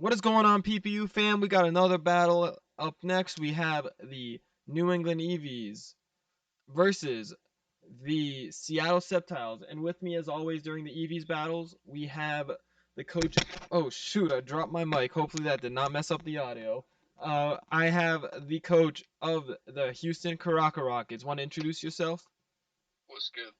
What is going on, PPU fam? We got another battle up next. We have the New England Eevees versus the Seattle Sceptiles. And with me, as always, during the Eevees battles, we have the coach. Oh, shoot, I dropped my mic. Hopefully that did not mess up the audio. I have the coach of the Houston Caracas Rockets. Want to introduce yourself? What's good?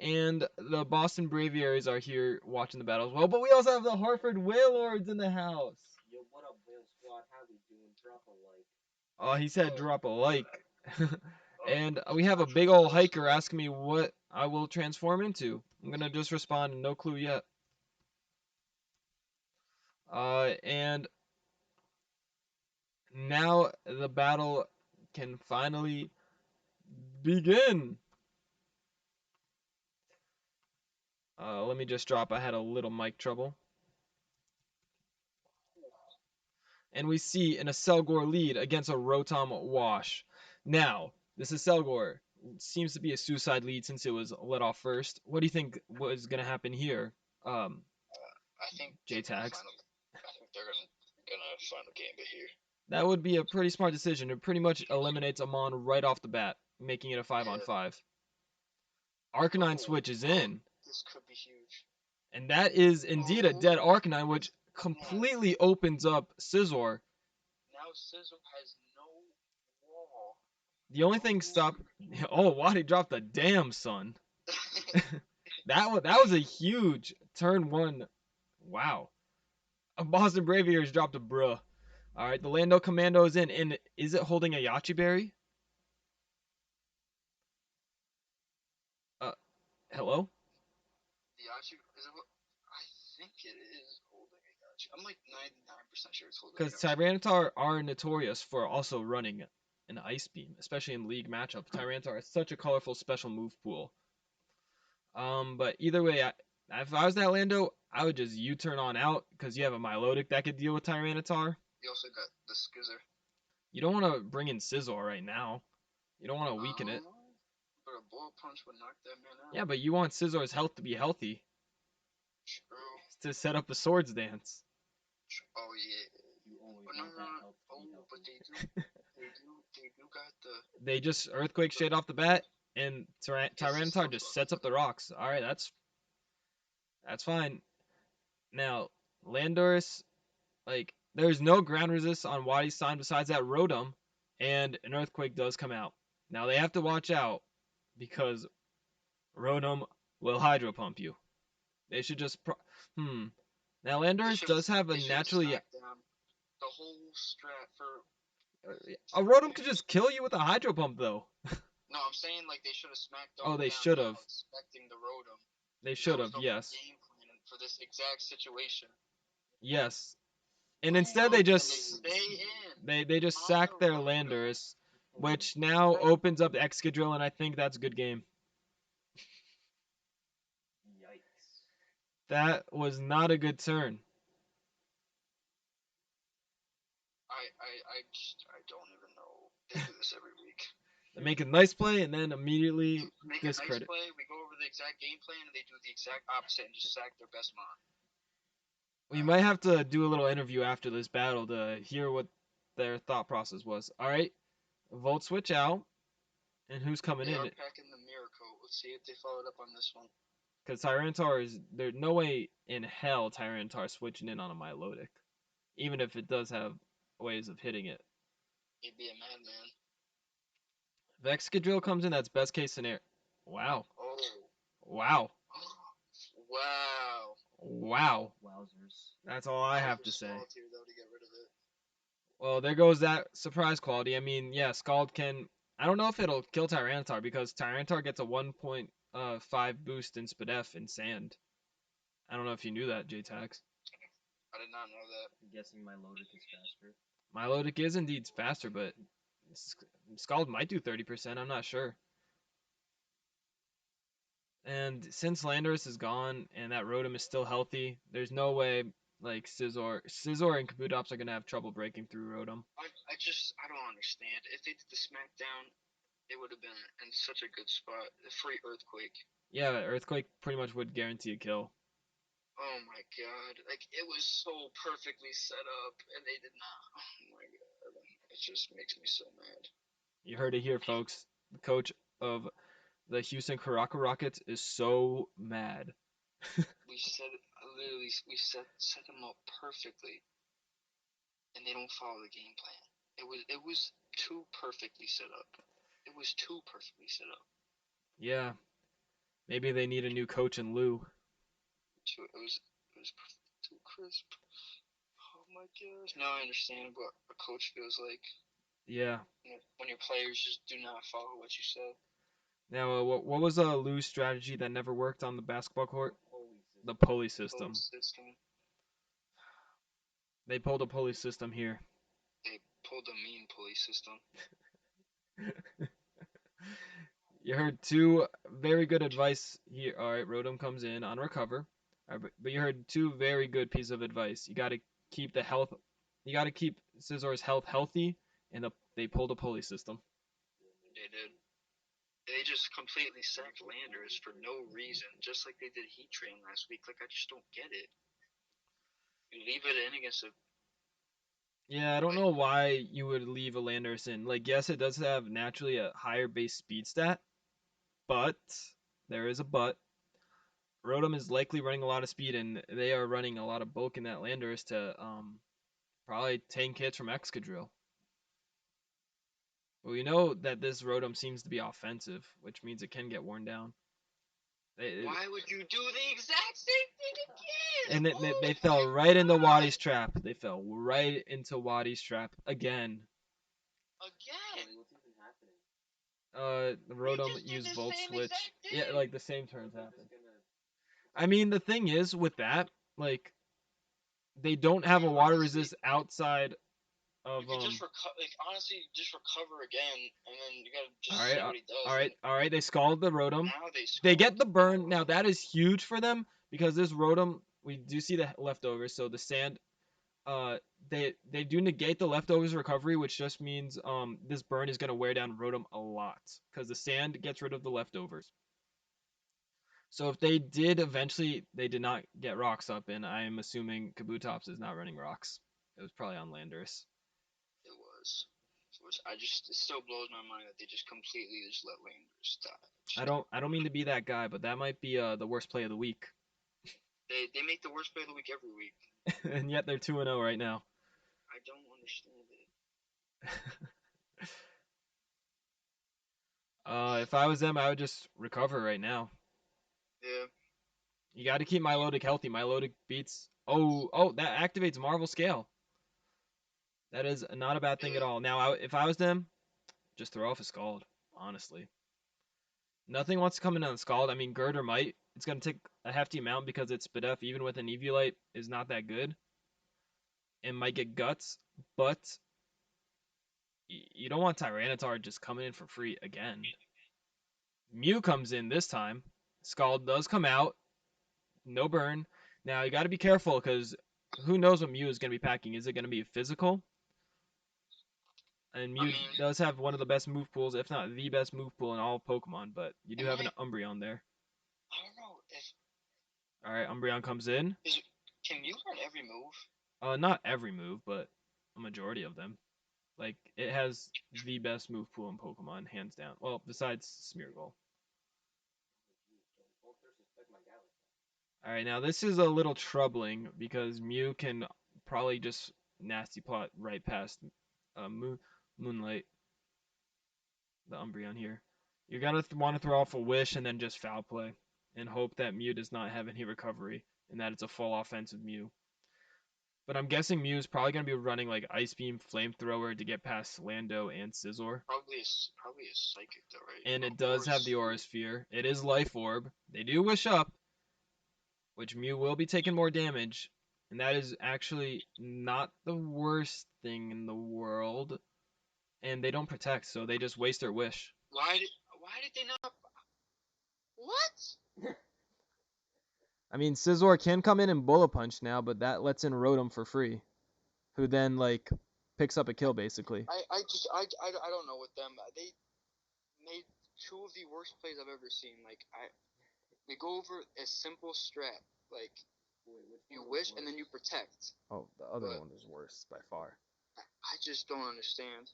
And the Boston Braviaries are here watching the battle as well. But we also have the Hartford Whalelords in the house. Yo, what up, Whale Squad? How we doing? Drop a like. Oh, he said drop a like. And we It's have a not big true. old hiker asking me what I will transform into. I'm gonna just respond, no clue yet. And now the battle can finally begin. Let me just drop. I had a little mic trouble. And we see an Aselgor lead against a Rotom wash. Now, this Aselgor seems to be a suicide lead since it was let off first. What do you think was going to happen here, I think J-Tags? I think they're gonna final game it here. That would be a pretty smart decision. It pretty much eliminates Amon right off the bat, making it a 5-on-5. Arcanine switches in, This could be huge. and that is indeed a dead Arcanine, which completely opens up Scizor. Now Sizzle has no wall. The only thing stop. Oh, Wadi dropped a damn son. That was a huge turn one. Wow. A Boston Braviers dropped a bruh. All right, the Lando Commando is in, and is it holding a Yachi Berry? Hello? The Yachi, is it? I think it is holding a Yachi. I'm like 99% sure it's holding a Because Yachi. Tyranitar are notorious for also running an Ice Beam, especially in League matchups. Tyranitar is such a colorful special move pool. But either way, if I was that Lando, I would just U-turn on out because you have a Milotic that could deal with Tyranitar. You also got the Skizzer. You don't want to bring in Scizor right now. You don't want to weaken it. But a bullet punch would knock that man out. Yeah, but you want Scizor's health to be healthy True. to set up a Swords Dance. Oh yeah. You always But no, want that help to be but healthy. they do got the. They just Earthquake straight off the bat, and Tyranitar just sets up the rocks. All right, that's fine. Now, Landorus, like, there's no ground resist on Wadi's sign besides that Rotom, and an Earthquake does come out. Now, they have to watch out because Rotom will Hydro Pump you. They should just. Now, Landorus does have a naturally. The whole strat for. A Rotom could just kill you with a Hydro Pump, though. No, I'm saying like they should have smacked the Oh, they down should have. expecting the Rotom. They should have, That was the yes. game plan for this exact situation. Yes. And instead they just stay in. they just sack their Landorus, which now opens up Excadrill, and I think that's a good game. Yikes. That was not a good turn. I don't even know. They do this every week. They make a nice play and then immediately Make discredit. a nice play, we go over the exact game plan, and they do the exact opposite and just sack their best mon. We might have to do a little interview after this battle to hear what their thought process was. All right, Volt switch out, and who's coming They in? are packing the Miracle. Let's see if they followed up on this one. Because Tyranitar is there's no way in hell Tyranitar switching in on a Milotic, even if it does have ways of hitting it. He'd be a madman. If Excadrill comes in, that's best case scenario. Wow. Oh. Wow. Wow. Wow. Wowzers. That's all I have to say. Here, though, to get rid of it. Well, there goes that surprise quality. I mean, yeah, Scald can. I don't know if it'll kill Tyranitar because Tyranitar gets a 1.5 boost in Spadef in Sand. I don't know if you knew that, J-Tax. I did not know that. I'm guessing Milotic is faster. Milotic is indeed faster, but Scald might do 30%. I'm not sure. And since Landorus is gone and that Rotom is still healthy, there's no way like Scizor and Kabutops are gonna have trouble breaking through Rotom. I don't understand. If they did the SmackDown, it would have been in such a good spot. The free Earthquake. Yeah, Earthquake pretty much would guarantee a kill. Oh my god, like it was so perfectly set up, and they did not. Oh my god, it just makes me so mad. You heard it here, folks. The coach of the Houston Karaka Rockets is so mad. We set literally we set them up perfectly, and they don't follow the game plan. It was too perfectly set up. It was too perfectly set up. Yeah, maybe they need a new coach in Lou. It was too crisp. Oh my gosh! Now I understand what a coach feels like Yeah. when your players just do not follow what you say. Now, what was Lou's strategy that never worked on the basketball court? The Holy pulley Pulley system. system. They pulled a pulley system here. They pulled a mean pulley system. You heard two very good advice here. All right, Rodham comes in on recover. All right, but you heard two very good pieces of advice. You got to keep the health. You got to keep Scissor's health healthy, and they pulled a pulley system. They did. They just completely sacked Landers for no reason, just like they did Heat Train last week. Like I just don't get it. You leave it in against a Yeah, I don't know why you would leave a Landerson. Like, yes, it does have naturally a higher base speed stat, but there is a but. Rodham is likely running a lot of speed, and they are running a lot of bulk in that Landers to probably tank hits from Excadrill. Well, we know that this Rotom seems to be offensive, which means it can get worn down. Why would you do the exact same thing And again? they fell right into Waddy's trap. They fell right into Waddy's trap again. Again. What's even happening? The Rotom just did used the Volt same Switch. exact Yeah, thing. like the same turns They're happen. just gonna. I mean, the thing is with that, like, they don't have a water resist outside You of could just honestly, just recover again, and then you gotta All just right, see what he does. all right, all right. They scalded the Rotom. Now they They score. get the burn. Now that is huge for them because this Rotom, we do see the leftovers. So the sand, uh, they do negate the leftovers recovery, which just means this burn is gonna wear down Rotom a lot because the sand gets rid of the leftovers. So if they did eventually, they did not get rocks up, and I am assuming Kabutops is not running rocks. It was probably on Landers. It was. It still blows my mind that they just completely just let Landers die. I don't mean to be that guy, but that might be the worst play of the week. They make the worst play of the week every week. And yet they're 2-0 right now. I don't understand it. If I was them, I would just recover right now. Yeah. You got to keep Milotic healthy. Milotic beats. Oh, that activates Marvel Scale. That is not a bad thing at Yeah. all. Now, if I was them, just throw off a Scald. Honestly, nothing wants to come in on Scald. I mean, Girder might. It's gonna take a hefty amount because its Spadef, even with an Eviolite, is not that good. And might get Guts, but you don't want Tyranitar just coming in for free again. Mew comes in this time. Scald does come out. No burn. Now you got to be careful because who knows what Mew is going to be packing. Is it going to be physical? And I Mew mean, does have one of the best move pools, if not the best move pool in all of Pokemon, but you do am have an I? Umbreon there. I don't know if All right, Umbreon comes in. can you learn every move? Not every move, but a majority of them. Like it has the best move pool in Pokemon, hands down. Well, besides Smeargle. All right, now this is a little troubling because Mew can probably just nasty plot right past Moonlight, the Umbreon here. You're gonna want to throw off a Wish and then just foul play and hope that Mew does not have any recovery and that it's a full offensive Mew. But I'm guessing Mew is probably gonna be running like Ice Beam, Flamethrower to get past Lando and Scizor. Probably a psychic though, right? And it does have the Aura Sphere. It is Life Orb. They do Wish up, which Mew will be taking more damage, and that is actually not the worst thing in the world. And they don't protect, so they just waste their wish. Why did they not? What? I mean, Scizor can come in and Bullet Punch now, but that lets in Rotom for free, who then like picks up a kill basically. I don't know with them. They made two of the worst plays I've ever seen. Like we go over a simple strat. Like Wait, which You one was wish and then you worse? protect. Oh, the other But- one is worse by far. I just don't understand.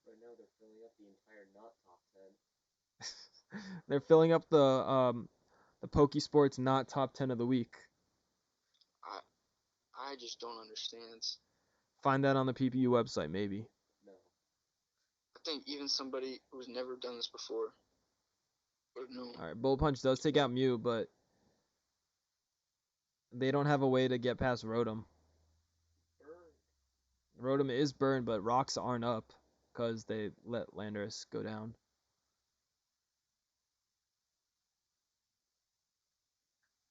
Right now they're filling up the entire not top 10. They're filling up the Pokesports not top 10 of the week. I just don't understand. Find that on the PPU website, maybe. No. I think even somebody who's never done this before would know. All right, Bullet Punch does take out Mew, but they don't have a way to get past Rotom. Rotom is burned, but rocks aren't up because they let Landorus go down.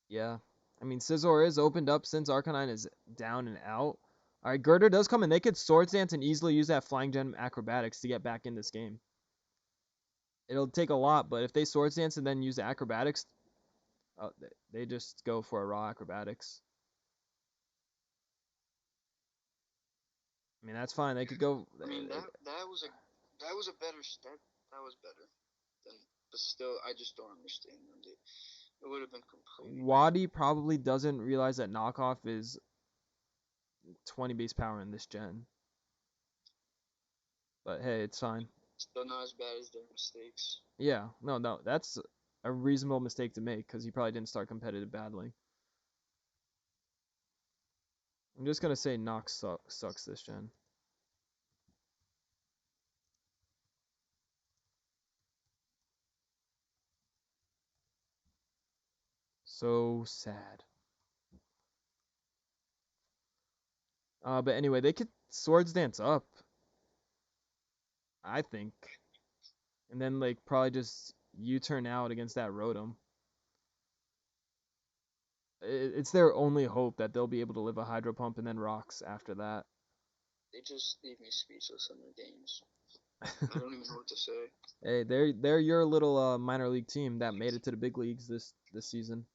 Yeah. I mean, Scizor is opened up since Arcanine is down and out. All right, Girder does come in. They could Swords Dance and easily use that Flying Gem Acrobatics to get back in this game. It'll take a lot, but if they Swords Dance and then use the Acrobatics, they just go for a raw Acrobatics. I mean, that's fine. They could go. I mean that was a better step. That was better. But still, I just don't understand them. It would have been completely. Wadi probably doesn't realize that knockoff is 20 base power in this gen. But hey, it's fine. Still not as bad as their mistakes. Yeah, no, that's a reasonable mistake to make because he probably didn't start competitive battling. I'm just gonna say Nox sucks this gen. So sad. But anyway, they could Swords Dance up, I think, and then like probably just U-turn out against that Rotom. It's their only hope that they'll be able to live a Hydro Pump and then rocks after that. They just leave me speechless in their games. I don't even know what to say. Hey, they're your little minor league team that made it to the big leagues this season.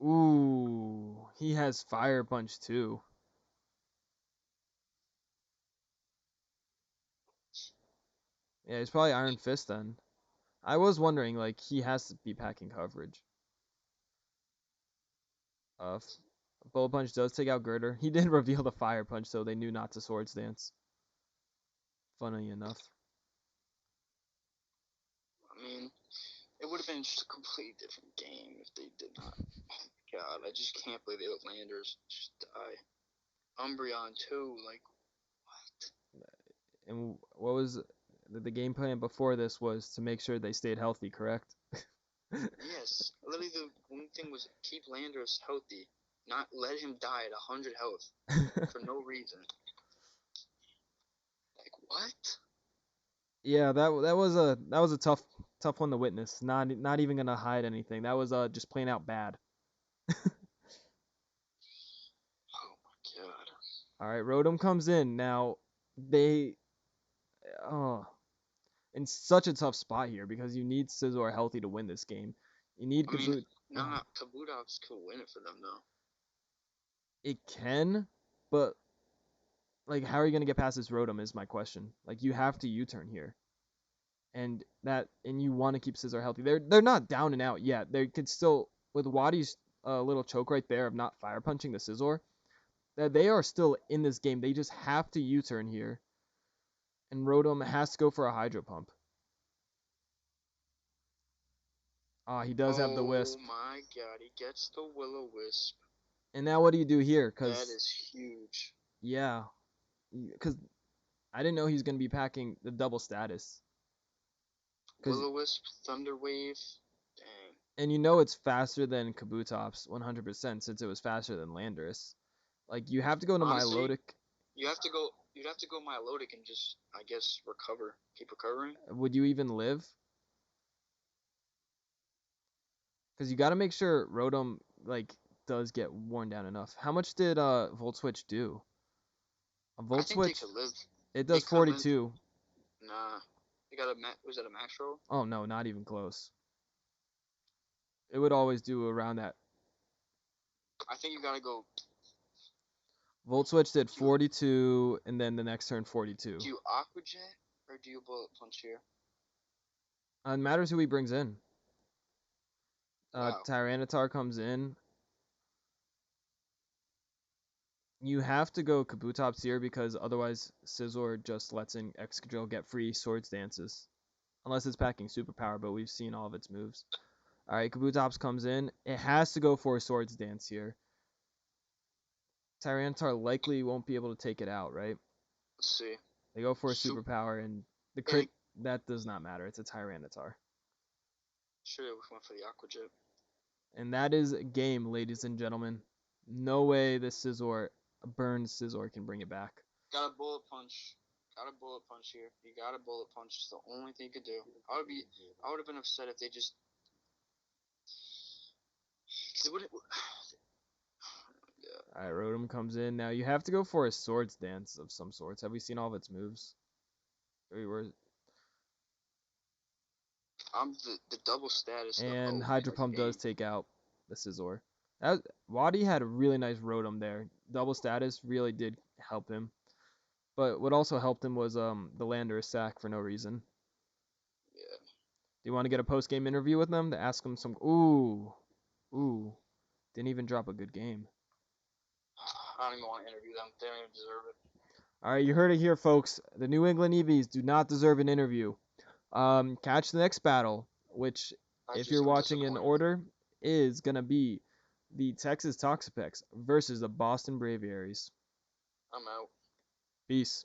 Ooh, he has Fire Punch too. Yeah, he's probably Iron Fist then. I was wondering, like, he has to be packing coverage. Bullet Punch does take out Girder. He did reveal the Fire Punch, so they knew not to Swords Dance. Funny enough. I mean, it would have been just a completely different game if they did not. Oh God, I just can't believe they let Landers just die. Umbreon too, like what? And what was the game plan before this was to make sure they stayed healthy, correct? Yes, literally the only thing was keep Landers healthy, not let him die at 100 health for no reason. Like what? Yeah, that was a tough one to witness. Not even gonna hide anything. That was just plain out bad. Oh my God. All right, Rotom comes in now. They oh in such a tough spot here because you need Scizor healthy to win this game. You need I mean, Kaboot. nah, Kabutops could win it for them though. It can, but like, how are you gonna get past this Rotom is my question. Like, you have to U-turn here, and you want to keep Scizor healthy. They're not down and out yet. They could still with Wadi's little choke right there of not fire punching the Scizor. That they are still in this game. They just have to U-turn here, and Rotom has to go for a Hydro Pump. He does have the Wisp. Oh my God, he gets the Will-O-Wisp. And now what do you do here? That Cause is huge. yeah, cause I didn't know he's gonna be packing the double status. Will-O-Wisp, Thunder Wave, dang. And you know it's faster than Kabutops 100% since it was faster than Landorus. Like, you have to go to Honestly, Milotic. You'd have to go Milotic and just, I guess, keep recovering. Would you even live? Because you got to make sure Rotom like does get worn down enough. How much did Volt Switch do? A I Volt think they Switch, could live. it does they could live. 42. Nah, they got was that a max roll? Oh no, not even close. It would always do around that. I think you gotta go. Volt Switch did 42, and then the next turn 42. Do you Aqua Jet or do you Bullet Punch here? It matters who he brings in. Wow. Tyranitar comes in. You have to go Kabutops here because otherwise Scizor just lets in Excadrill get free Swords Dances. Unless it's packing Superpower, but we've seen all of its moves. Alright, Kabutops comes in. It has to go for a Swords Dance here. Tyranitar likely won't be able to take it out, right? Let's see. They go for a Sup- Superpower, and the Hey, crit, that does not matter. It's a Tyranitar. should have went for the Aqua Jet. And that is game, ladies and gentlemen. No way this Scizor, burned Scizor, can bring it back. Got a bullet punch. Got a bullet punch here. You got a bullet punch. It's the only thing you could do. I would have been upset if they just. Cause it wouldn't. Yeah. Alright, Rotom comes in. Now you have to go for a Swords Dance of some sorts. Have we seen all of its moves? The double status. And Hydro Pump does take out the Scizor. Wadi had a really nice Rotom there. Double status really did help him. But what also helped him was the Landorus sack for no reason. Yeah. Do you want to get a post-game interview with them to ask them some... Ooh. Didn't even drop a good game. I don't even want to interview them. They don't even deserve it. All right, you heard it here, folks. The New England Eevees do not deserve an interview. Catch the next battle, which, if you're watching in order, is going to be the Texas Toxapex versus the Boston Braviaries. I'm out. Peace.